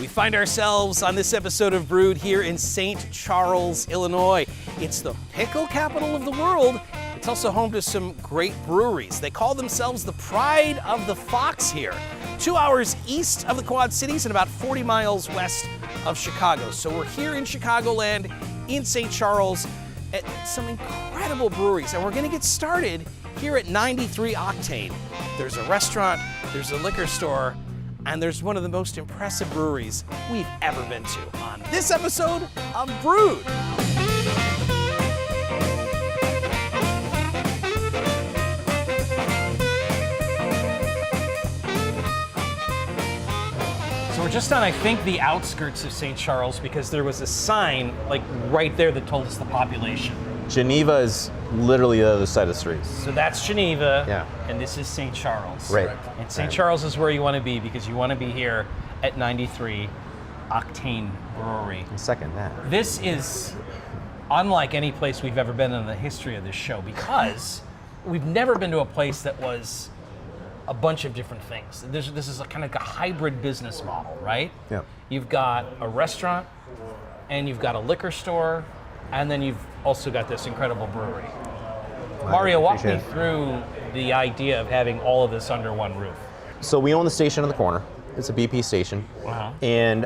We find ourselves on this episode of Brewed here in St. Charles, Illinois. It's the pickle capital of the world. It's also home to some great breweries. They call themselves the Pride of the Fox here. 2 hours east of the Quad Cities and about 40 miles west of Chicago. So we're here in Chicagoland, in St. Charles, at some incredible breweries. And we're gonna get started here at 93 Octane. There's a restaurant, there's a liquor store, and there's one of the most impressive breweries we've ever been to on this episode of Brewed. So we're just on, I think, the outskirts of St. Charles because there was a sign like right there that told us the population. Geneva is literally the other side of the street. So that's Geneva, yeah, and this is St. Charles. Right. And St. Charles is where you want to be because you want to be here at 93 Octane Brewery. I second that. This is unlike any place we've ever been in the history of this show because we've never been to a place that was a bunch of different things. This is a kind of a hybrid business model, right? Yeah. You've got a restaurant, and you've got a liquor store, and then you've also got this incredible brewery. Mario, walk me through the idea of having all of this under one roof. So we own the station on the corner. It's a BP station. Uh-huh. And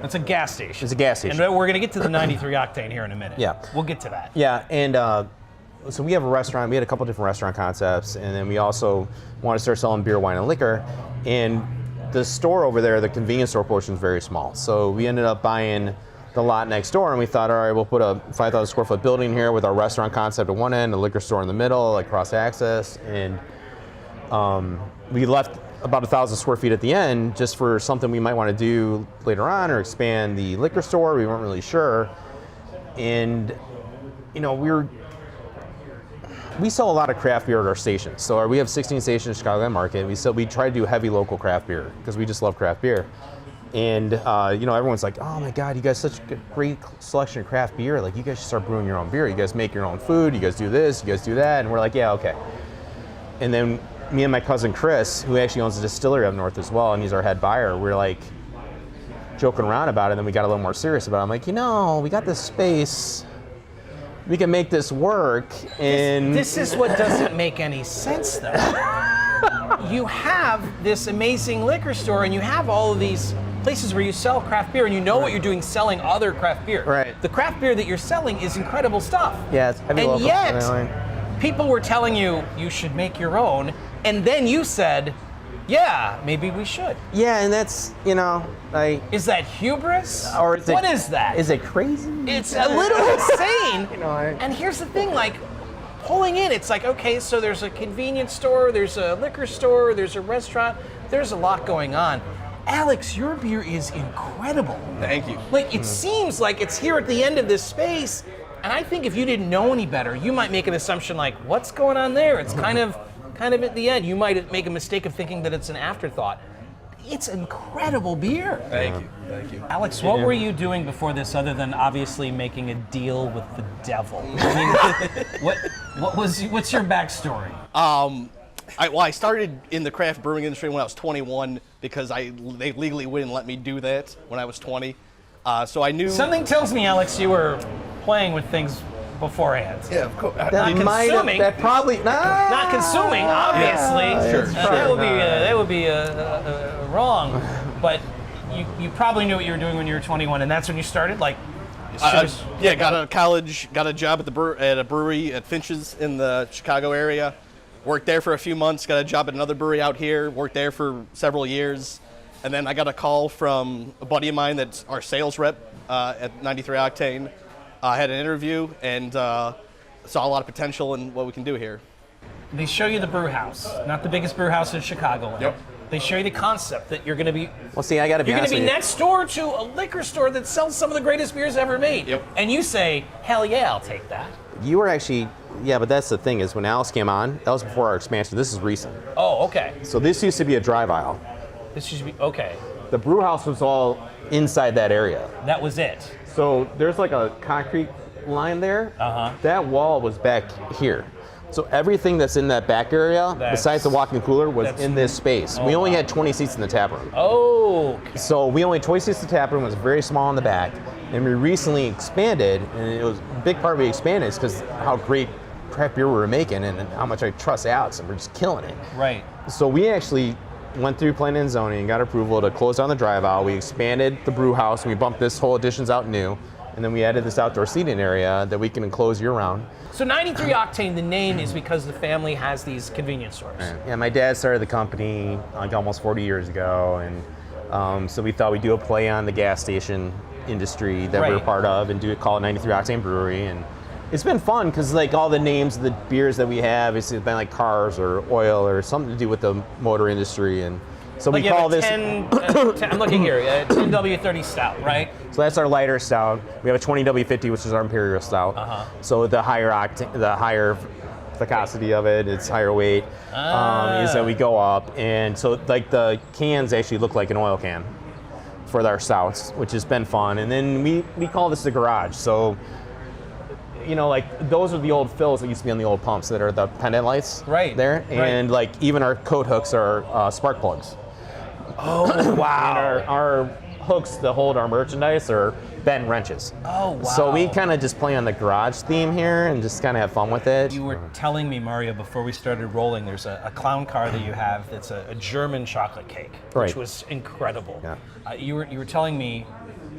it's a gas station. It's a gas station. And we're going to get to the 93 Octane here in a minute. Yeah. We'll get to that. Yeah, and so we have a restaurant. We had a couple different restaurant concepts, and then we also want to start selling beer, wine, and liquor. And the store over there, the convenience store portion is very small. So we ended up buying the lot next door, and we thought, all right, we'll put a 5,000 square foot building here with our restaurant concept at one end, a liquor store in the middle, like cross access, and we left about 1,000 square feet at the end just for something we might want to do later on or expand the liquor store. We weren't really sure, and you know, we sell a lot of craft beer at our stations. So we have 16 stations in Chicagoland market. We try to do heavy local craft beer because we just love craft beer. And you know, everyone's like, "Oh my God, you guys such a great selection of craft beer! Like, you guys should start brewing your own beer. You guys make your own food. You guys do this. You guys do that." And we're like, "Yeah, okay." And then me and my cousin Chris, who actually owns a distillery up north as well, and he's our head buyer, we're like joking around about it. And then we got a little more serious about it. I'm like, you know, we got this space. We can make this work. And this is what doesn't make any sense, though. You have this amazing liquor store, and you have all of these places where you sell craft beer, and you know what you're doing selling other craft beer. Right. The craft beer that you're selling is incredible stuff. Yeah, it's heavy local. And yet, people were telling you you should make your own, and then you said, yeah, maybe we should. Yeah, and that's, you know, is that hubris? Or is what is that? Is it crazy? It's a little insane. You know, and here's the thing, like, pulling in, it's like, okay, so there's a convenience store, there's a liquor store, there's a restaurant, there's a lot going on. Alex, your beer is incredible. Thank you. Like, it seems like it's here at the end of this space, and I think if you didn't know any better, you might make an assumption like, what's going on there? It's kind of at the end. You might make a mistake of thinking that it's an afterthought. It's incredible beer. Thank you. Thank you. Alex, what were you doing before this other than obviously making a deal with the devil? I mean, what's your backstory? I started in the craft brewing industry when I was 21 because they legally wouldn't let me do that when I was 20. So I knew... Something tells me, Alex, you were playing with things beforehand. Yeah, of course. Not consuming. That probably... Not consuming, obviously. Sure. That would be wrong. But you probably knew what you were doing when you were 21, and that's when you started? Like, yeah, got out of college, got a job at a brewery at Finch's in the Chicago area. Worked there for a few months, got a job at another brewery out here, worked there for several years. And then I got a call from a buddy of mine that's our sales rep at 93 Octane. I had an interview and saw a lot of potential in what we can do here. They show you the brew house, not the biggest brew house in Chicago. Yep. They show you the concept that you're going to be... Well, see, I got to be You're going honest to be with you. next door to a liquor store that sells some of the greatest beers ever made. Yep. And you say, hell yeah, I'll take that. You were actually, yeah, but that's the thing is when Alex came on, that was before our expansion. This is recent. Oh, okay. So this used to be a drive aisle. This should be, okay. The brew house was all inside that area. That was it. So there's like a concrete line there. Uh-huh. That wall was back here. So everything that's in that back area, besides the walk-in cooler, was in this space. We only had 20 seats in the tap room. Oh, Okay. So we only twice-used the tap room, it was very small in the back, and we recently expanded, and it was a big part we expanded is because how great craft beer we were making and how much I trust Alex, and we're just killing it. Right. So we actually went through planning and zoning and got approval to close down the drive out. We expanded the brew house, and we bumped this whole additions out new, and then we added this outdoor seating area that we can enclose year round. So 93 Octane, the name is because the family has these convenience stores. Yeah, my dad started the company like almost 40 years ago, and so we thought we'd do a play on the gas station industry that we're Right. part of and call it 93 Octane Brewery. And it's been fun because like all the names of the beers that we have, it's been like cars or oil or something to do with the motor industry. And so Like we you have call a this, 10, I'm looking here, a 10W30 stout, right? so that's our lighter stout. We have a 20W50, which is our imperial stout. So the higher octane, the higher viscosity of it, it's higher weight, is that we go up. And so like the cans actually look like an oil can for our stouts, which has been fun. And then we call this the garage. So, you know, like those are the old fills that used to be on the old pumps that are the pendant lights Right, there. right. And like even our coat hooks are spark plugs. Oh, wow. And our hooks that hold our merchandise are bent wrenches. Oh, wow. So we kind of just play on the garage theme here and just kind of have fun with it. You were telling me, Mario, before we started rolling, there's a clown car that you have that's a German chocolate cake, which Right. was incredible. Yeah. You were telling me,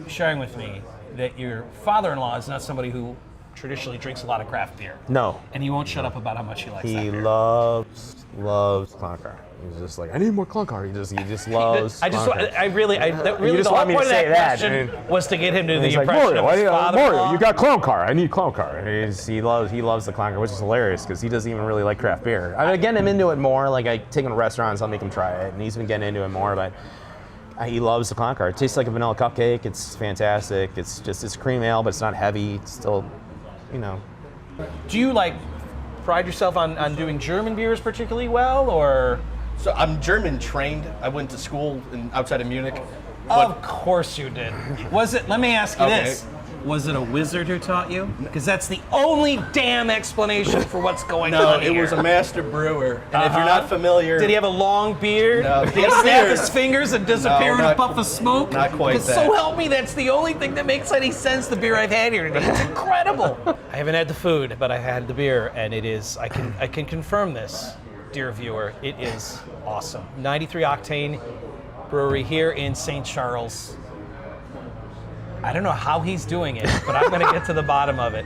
sharing with me, that your father-in-law is not somebody who traditionally drinks a lot of craft beer. No, And he won't shut up about how much he likes that he beer. loves clown car. He's just like, I need more clown car. He just loves. I just, clown car. I really, You the just whole want me to point of say that that, question and- was to get him to the He's like, impression of his father-in-law. Mario, you got clown car. I need clown car. And he loves the clown car, which is hilarious because he doesn't even really like craft beer. I'm getting him into it more. Like I take him to restaurants, I'll make him try it, and he's been getting into it more. But he loves the clown car. It tastes like a vanilla cupcake. It's fantastic. It's cream ale, but it's not heavy. It's still, you know. Do you pride yourself on doing German beers particularly well, or? So I'm German trained. I went to school outside of Munich. Of course you did. Was it? Let me ask you Okay. this: was it a wizard who taught you? Because that's the only damn explanation for what's going No, on it here. was a master brewer. And if you're not familiar, Did he have a long beard? No, Did he he had a snap beard. his fingers and disappear No, in a not- puff of smoke? not quite 'Cause that. So help me, that's the only thing that makes any sense. The beer I've had here today, it's incredible. I haven't had the food, but I had the beer, and it is. I can confirm this, dear viewer. It is awesome. 93 Octane Brewery here in St. Charles. I don't know how he's doing it, but I'm going to get to the bottom of it.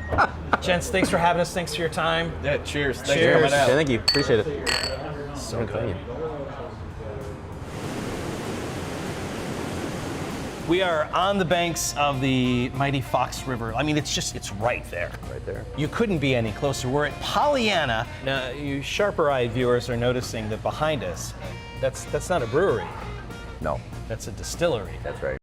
Gents, thanks for having us. Thanks for your time. yeah, cheers. Thanks Cheers. for coming out. Yeah, thank you. Appreciate it. So good. We are on the banks of the mighty Fox River. I mean, it's right there. Right there. You couldn't be any closer. We're at Pollyanna. Now, you sharper-eyed viewers are noticing that behind us, that's not a brewery. No, That's a distillery. that's right.